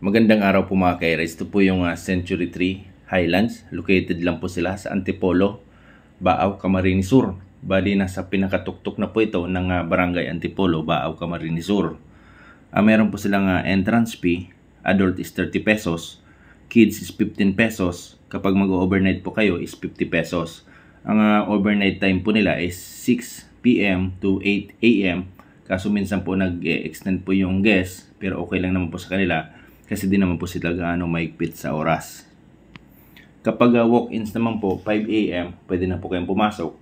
Magandang araw po mga kairis. Ito po yung Century Tree Highlands. Located lang po sila sa Antipolo, Baaw, Camarines Sur. Bali nasa pinakatuktok na po ito ng Barangay Antipolo, Baaw, Camarines Sur. Meron po silang entrance fee. Adult is 30 pesos. Kids is 15 pesos. Kapag mag-overnight po kayo is 50 pesos. Ang overnight time po nila is 6 p.m. to 8 a.m. Kaso minsan po nag-extend po yung guest, pero okay lang naman po sa kanila kasi di naman po sila gaano maigpit sa oras. Kapag walk-ins naman po 5 a.m. pwede na po kayong pumasok.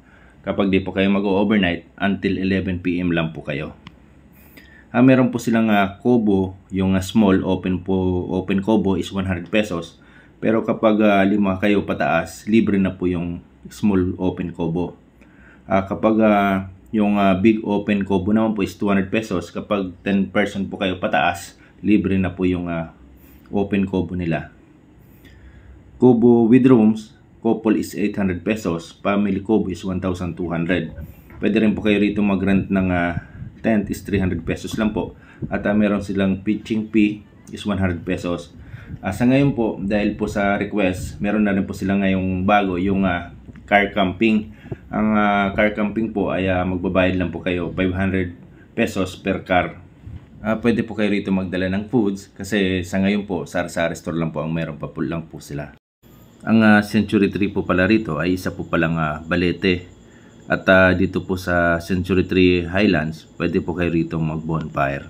Kapag di po kayo mag-overnight, until 11 p.m. lang po kayo. Meron po silang kobo, yung small open kobo is 100 pesos. Pero kapag 5 kayo pataas, libre na po yung small open kobo. Kapag yung big open kobo naman po is 200 pesos. Kapag 10 person po kayo pataas, libre na po yung open kobo nila. Kobo with rooms, couple is 800 pesos. Family kobo is 1,200. Pwede rin po kayo rito mag-rent ng tent is 300 pesos lang po. At meron silang pitching fee is 100 pesos. Sa ngayon po, dahil po sa request, meron na rin po sila ngayong bago, yung car camping. Ang car camping po ay magbabayad lang po kayo 500 pesos per car. Pwede po kayo rito magdala ng foods kasi sa ngayon po sa restaurant lang po ang meron pa po lang po sila. Ang Century Tree po pala rito ay isa po palang balete. At dito po sa Century Tree Highlands, pwede po kayo rito mag-bonfire.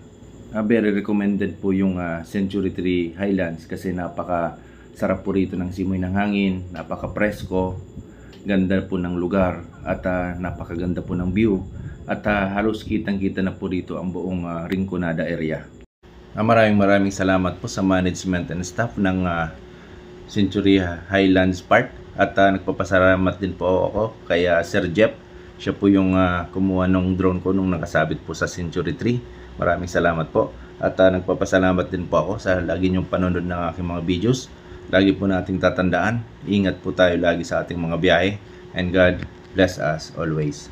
Very recommended po yung Century Tree Highlands kasi napaka sarap po rito ng simoy ng hangin, napaka presko, ganda po ng lugar at napakaganda po ng view. At halos kitang-kita na po dito ang buong Rinconada area. Maraming salamat po sa management and staff ng Century Highlands Park. At nagpapasalamat din po ako kay Sir Jeff. Siya po yung kumuha ng drone ko nung nakasabit po sa Century Tree. Maraming salamat po. At nagpapasalamat din po ako sa lagi niyong panonood ng aking mga videos. Lagi po nating tatandaan. Ingat po tayo lagi sa ating mga biyahe. And God bless us always.